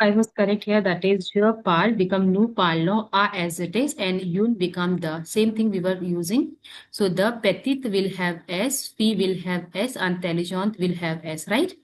I was correct here. That is, your pal become nu palno are as it is, and yun become the same thing we were using. So the petit will have s, phi will have s, intelligent will have s, right?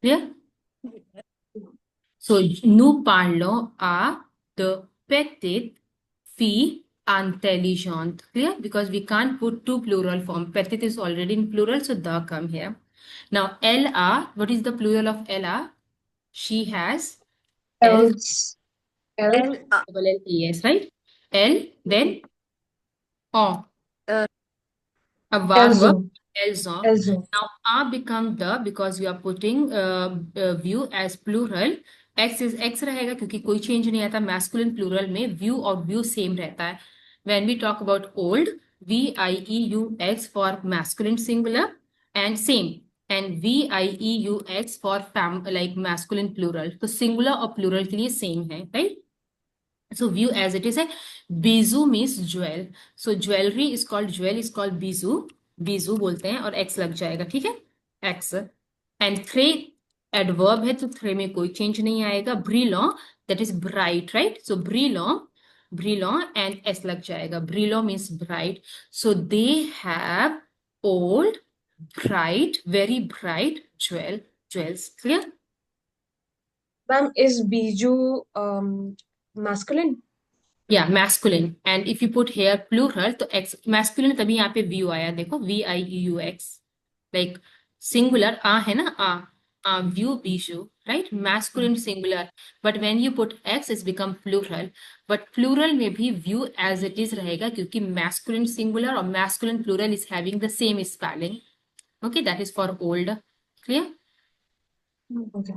Clear? So nous parlons à the petite fille intelligente. Clear? Because we can't put two plural form. Petite is already in plural, so the come here. Now elle a, what is the plural of elle a? She has L else, else, L double L E S, right? L then on. uh, A verb also, else on. also. Now a become the because we are putting view as plural. X is X रहेगा क्योंकि कोई change नहीं आता masculine plural में view और view same रहता है. When we talk about old, VIEUX for masculine singular and same, and VIEUX for like masculine plural. तो singular और plural के लिए same है, right? So view as it is a bijou means jewel. So jewelry is called jewel is called bijou. Bijou बोलते हैं और x लग जाएगा, ठीक है? X. And three adverb है तो three में कोई change नहीं आएगा. Brillant, that is bright, right? So brillant and s लग जाएगा. Brillant means bright. So they have old, bright, very bright jewels. Clear? Ma'am, is Biju masculine? या masculine and if you put here plural तो X masculine तभी यहाँ पे view आया देखो VIEUX like singular आ है ना आ व्यू बीजू right masculine singular but when you put X is become plural but plural में भी व्यू एज इट इज रहेगा क्योंकि मैस्कुलिन सिंगुलर और masculine plural is having the same spelling okay that is for old clear Okay.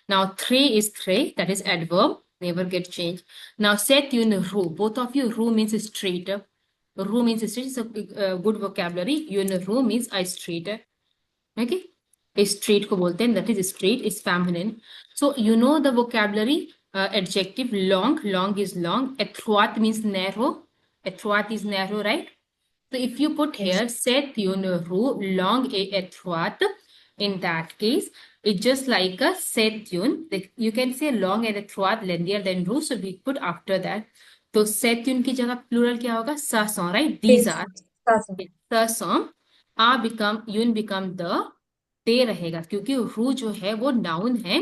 Now, three is three, that is adverb, never get changed. Now, set you in ru. Both of you, ru means straight. Ru means straight, it's a good vocabulary. You in ru means I straight. Okay? A straight ko bolte hain, that is straight, is feminine. So, you know the vocabulary, adjective, long is long. Adroit means narrow. Adroit is narrow, right? So if you put Yes. here, set ru long a adroit, in that case, it's just like a set tune. Like you can say long and adroit lengthier than ru, so we put after that. तो set tune की जगह plural क्या होगा? Sason, right? These Yes. are Sasa. sason. A become yun become the ते रहेगा क्योंकि रू जो है वो noun है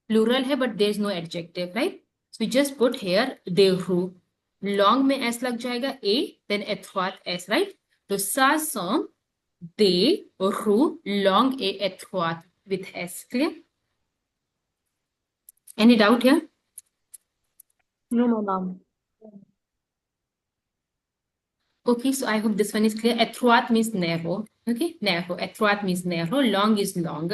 प्लूरल है but there is no adjective right so just put here देवरू लॉन्ग में एस लग जाएगा ए देन एथवात एस राइट तो सा सॉन्ग दे रू लॉन्ग ए एथवात with S clear any doubt here No, no, ma'am. Okay, so I hope this one is clear. Athroat means narrow. Okay, narrow. Athroat means narrow. Long is long.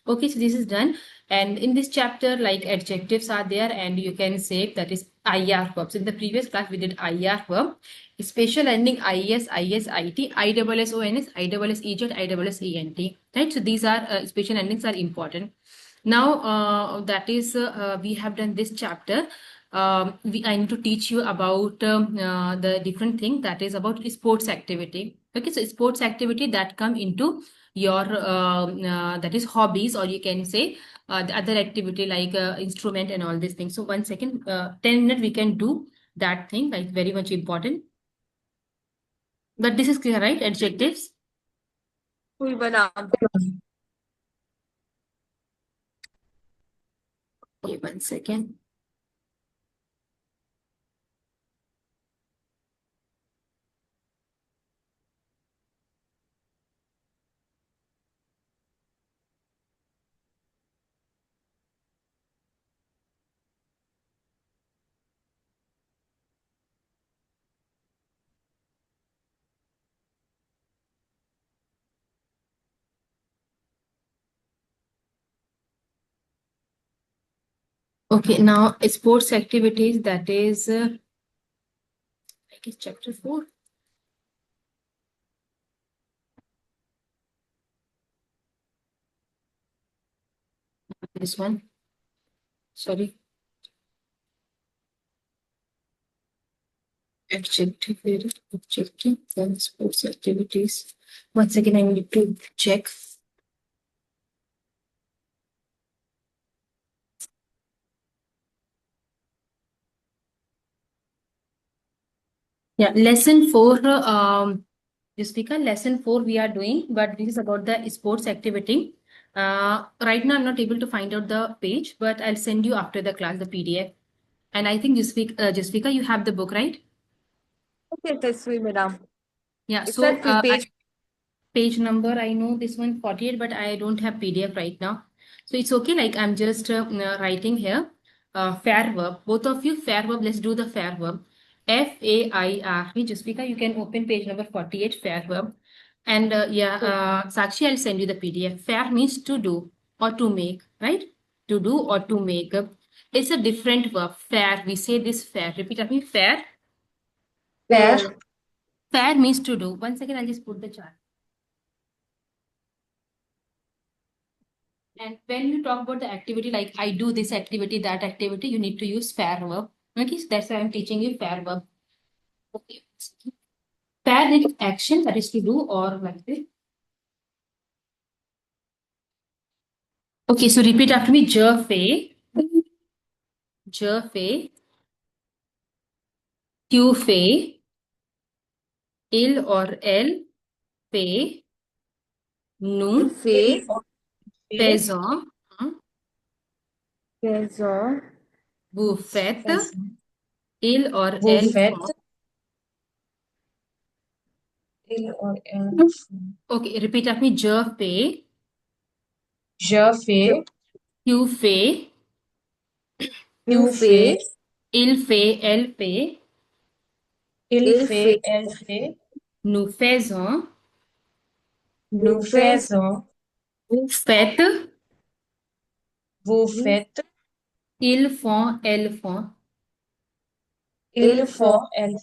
Okay, so this is done. And in this chapter, like adjectives are there, and you can say that is IR verbs. In the previous class, we did IR verb. Special ending IS, IS, IT, ISSONS, ISSEZ, ISSENT. Right. So these are special endings are important. Now, that is we have done this chapter. I need to teach you about the different thing that is about sports activity. Okay, so sports activity that come into your that is hobbies, or you can say the other activity like instrument and all these things. So 1 second, 10 minutes we can do that thing, like very much important. But this is clear, right? Adjectives. Full banana. Okay, 1 second. Okay, now sports activities that is I guess chapter 4. This one. Sorry. Adjective, objective, then sports activities. Once again, I need to check. Yeah, lesson 4, Justika, lesson 4 we are doing, but this is about the sports activity. Right now, I'm not able to find out the page, but I'll send you after the class the PDF. And I think Justika, you have the book, right? Okay, Tasvi, madam. Yeah, It's so at page. page number, I know this one 48, but I don't have PDF right now. So it's okay, like I'm just writing here. Fair verb. Both of you, fair verb. Let's do the fair verb. Fair. Justika, you can open page number 48, fair verb. And Sakshi, I'll send you the PDF. Fair means to do or to make, right? To do or to make. It's a different verb. Fair. We say this fair. Repeat after me. Fair. Fair. Fair means to do. One second, I'll just put the chart. And when you talk about the activity, like I do this activity, that activity, you need to use fair verb. Okay, so that's why I'm teaching you fair verb. Okay. Fair is action, that is to do or like this. Okay, so repeat after me. Je fais, je fais, tu fais, il or elle fait, nous Fait. faisons, hein, Faisons. vous faites, il or Vous elle faites. font. Il or elle. Okay, repeat after me. Je fais, Je fais. tu fais, Tu fais. il fait, elle fait, Il fait. Elle fait. nous faisons, Nous faisons. vous faites, Vous faites. ils font, elles font. Ils font. Elle.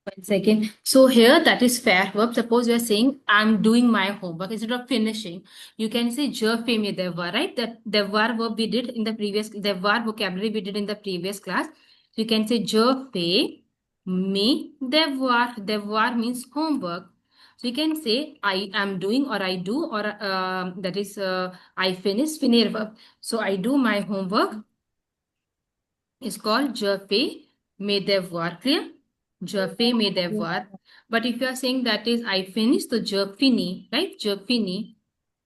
One second. So here that is fair verb. Suppose you are saying I'm doing my homework instead of finishing. You can say je fais mes devoirs, right? That devoir verb we did in the previous devoir vocabulary we did in the previous class. So you can say je fais mes devoirs. Devoir means homework. So you can say I am doing or I do or that is I finish finir verb. So I do my homework is called je fais mes devoirs. Clear? Je fais mes devoirs. But if you are saying that is I finish, so je finis, right? Je finis.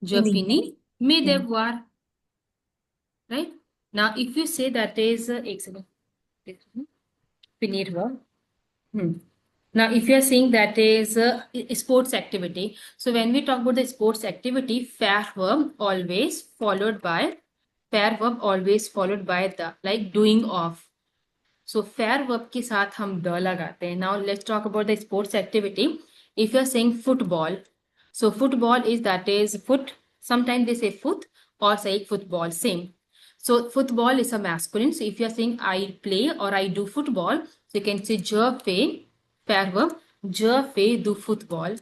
Je finis mes devoirs. Right? Now, if you say that is एक second. Finir verb. Now, if you are saying that is a sports activity, so when we talk about the sports activity, fair verb always followed by the like doing of. So fair verb के साथ हम the लगाते हैं. Now let's talk about the sports activity. If you are saying football, so football is that is foot. Sometimes they say foot or say football. Same. So football is a masculine. So if you are saying I play or I do football, so you can say je fais fair verb. Je fais do football.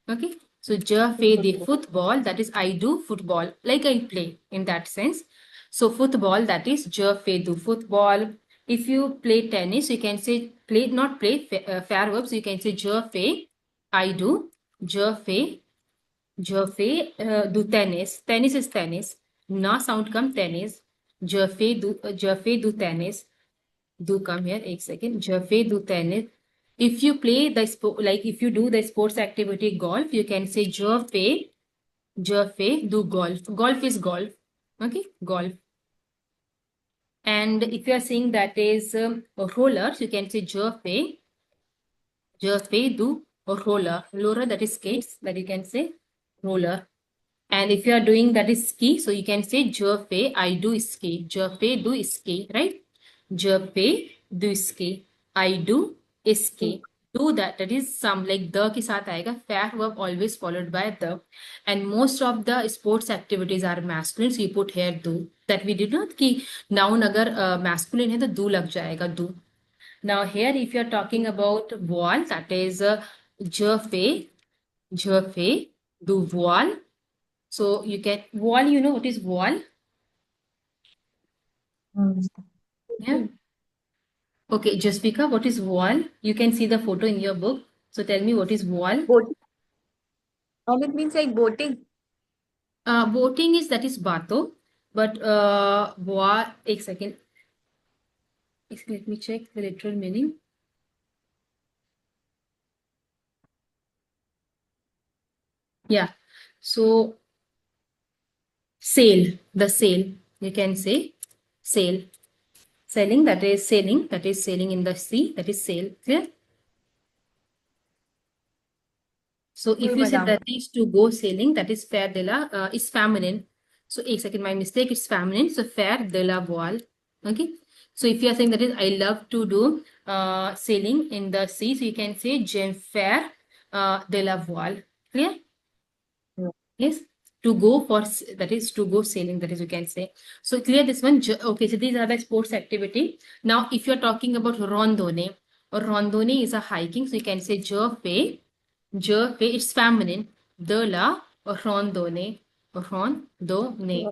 Okay. So je fais the football. That is I do football like I play in that sense. So football, that is je fais do football. If you play tennis, you can say play, not play, fair verbs. You can say je fais, I do, je fais do tennis. Tennis is tennis. Na sound come tennis. Je fais do tennis. Do come here, एक second. Je fais do tennis. If you play the sport, like if you do the sports activity golf, you can say je fais do golf. Golf is golf. Okay, golf. And if you are saying that is rollers, you can say je fais do roller. Roller, that is skates, that you can say roller. And if you are doing that is ski, so you can say je fais, I do ski. Je fais do ski, right? Je fais do ski. I do ski. Do that, that is some like the के साथ आएगा. Fair verb always followed by the. And most of the sports activities are masculine, so you put here do. That we did not कि noun अगर masculine है तो do लग जाएगा do. Now here if you are talking about voile, that is je fais do voile. So you can voile, you know what is voile? Yeah. Okay, Jaspika, what is voile? You can see the photo in your book. So tell me what is voile? Boating. It means like boating. Boating is that is bato, but voile, एक second. Let me check the literal meaning. Yeah. So sale, the sale, you can say sale. Selling, that is sailing, that is sailing in the sea, that is sail. Clear? So if you say madam. that is to go sailing, that is faire de la, is feminine. So एक second, my mistake, it's feminine. So faire de la voile. Okay. So if you are saying that is I love to do sailing in the sea, so you can say j'aime faire de la voile. Clear? Yes. To go for that is to go sailing. That is you can say. So clear this one. Okay. So these are the sports activity. Now, if you are talking about randonnée, or randonnée is a hiking. So you can say je fais, it's feminine. De la randonnée. Randonnée.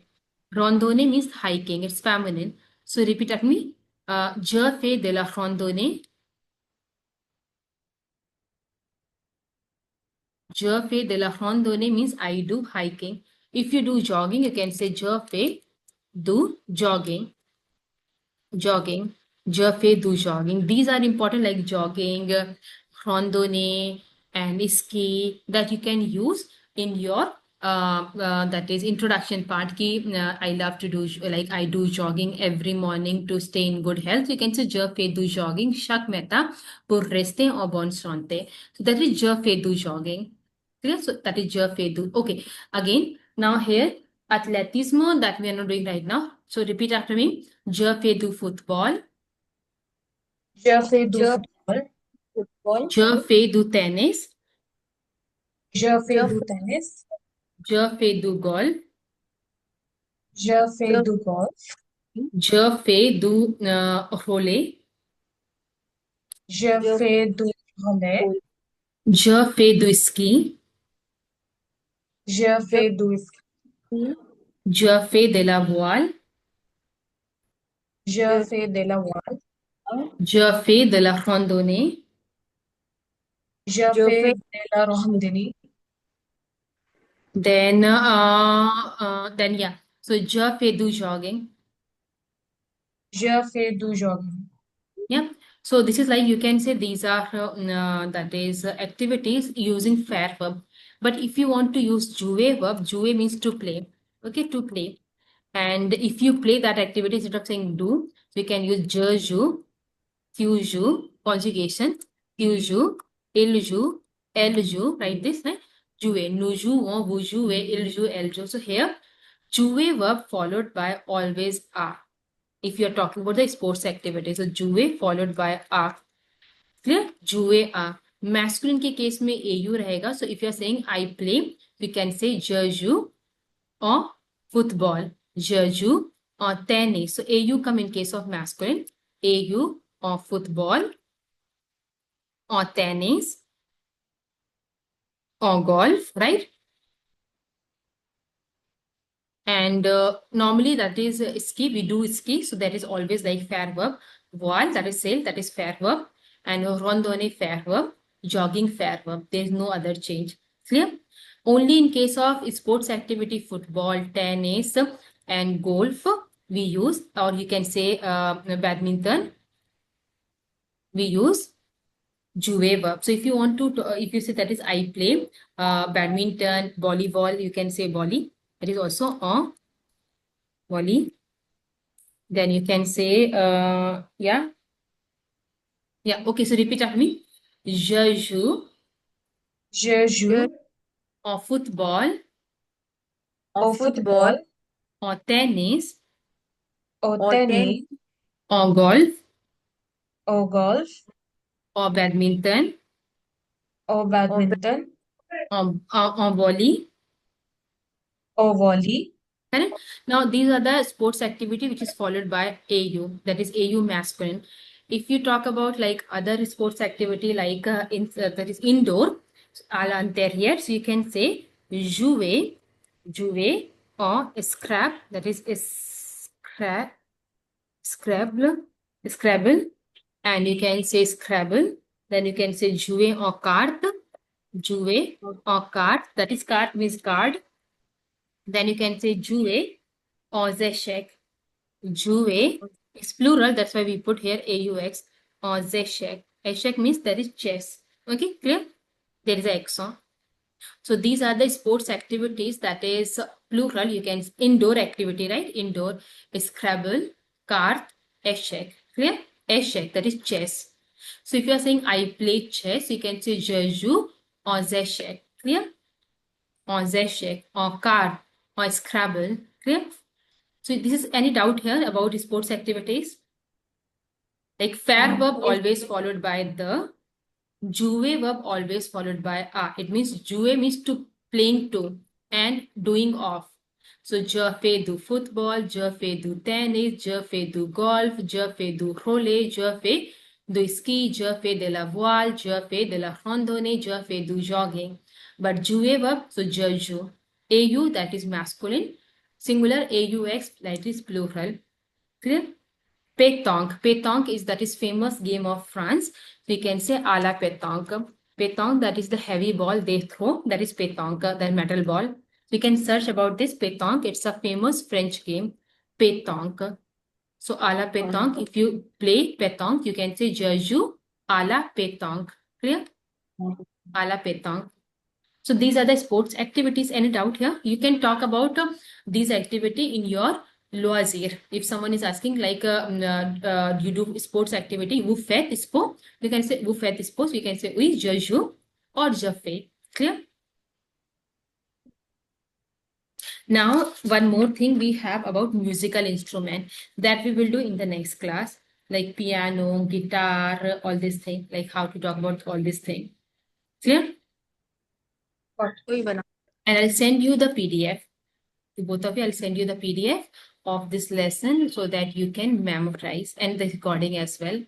Randonnée means hiking. It's feminine. So repeat after me. Je fais de la randonnée. Je fais de la randonnée means I do hiking. If you do jogging, you can say je fais do jogging. Jogging. Je fais do jogging. These are important like jogging, randonnée, and ski that you can use in your that is introduction part ki I love to do like I do jogging every morning to stay in good health. You can say je fais du jogging chaque matin pour rester en bonne santé. So that is je fais du jogging. Clear? So that is je fais du. Okay. Again, now here athleticism that we are not doing right now. So repeat after me. Je fais du football. Je fais du Je football. football. Je fais du tennis. Je fais du tennis. Je fais du golf. Je fais du golf. Je fais du relais. Je fais du relais. Je fais du ski. Je fais du ski. Je fais de la voile. Je fais de la voile. Je fais de la randonnée. Je fais de la randonnée. Then yeah. So je fais du jogging. Je fais du jogging. Yeah. So this is like you can say these are that is activities using fair verb. But if you want to use jouer verb, jouer means to play. Okay, to play. And if you play that activity instead of saying do, so you can use je joue, tu joues, conjugation, tu joues, il joue, elle joue, right? This, right? Jouer, nous jouons, vous jouez, il joue, elle joue. So here, jouer verb followed by always are. If you're talking about the sports activity, so jouer followed by are. Clear? Jouer are. Masculine के case में au रहेगा. So if you're saying I play, you can say je joue or football. Je joue or tennis. So au come in case of masculine. Au or football or tennis or golf, right? And normally that is ski, we do ski. So that is always like fair verb. Voile, that is sail, that is fair verb. And randonnée, fair verb. Jogging, fair verb. There is no other change. Clear? Only in case of sports activity, football, tennis, and golf, we use, or you can say badminton, we use jouer verb. So if you want to, if you say that is I play badminton, volleyball, you can say volley. That is also a volley. Then you can say, yeah. Yeah, okay, so repeat after me. Je joue Je joue au football, au football, au tennis, au tennis, au golf, au golf, au badminton, au badminton, au volley. au volley. Correct? Now, these are the sports activity which is followed by AU, that is AU masculine. If you talk about like other sports activity like that is indoor, à l'intérieur, so you can say jouer, jouer, or scrap, that is scrabble, scrabble, and you can say scrabble. Then you can say jouer or carte, jouer or carte, that is carte means card. Then you can say jouer aux échecs. Jouer It's plural, that's why we put here AUX or Zeshek. Eshek means there is chess. Okay, clear? There is a exon. So these are the sports activities that is plural. You can indoor activity, right? Indoor is Scrabble, Kart, Eshek. Clear? Eshek, that is chess. So if you are saying I play chess, you can say Je joue or Zeshek. Clear? Or Zeshek or Kart or Scrabble. Clear? So this is any doubt here about sports activities? Like fair verb always followed by the, jouer verb always followed by a. It means jouer means to, playing to, and doing off. So je fais du football, je fais du tennis, je fais du golf, je fais du relais, je fais du ski, je fais de la voile, je fais de la randonnée, je fais du jogging. But jouer verb, so je joue. AU, that is masculine. Singular AUX, that is plural. Clear? Pétanque. Pétanque is, that is famous game of France. We can say à la pétanque. Pétanque, that is the heavy ball they throw. That is pétanque, the metal ball. We can search about this pétanque. It's a famous French game. Pétanque. So à la pétanque, if you play pétanque, you can say je joue à la pétanque. Clear? À la pétanque. So these are the sports activities. Any doubt here? You can talk about these activity in your loisir. If someone is asking like you do sports activity, vous faites sport, you can say vous faites sport. You can say oui, je joue or je fais. Clear? Now, one more thing we have about musical instrument that we will do in the next class, like piano, guitar, all these things, like how to talk about all these things. Clear? And I'll send you the PDF. To both of you, I'll send you the PDF of this lesson so that you can memorize, and the recording as well.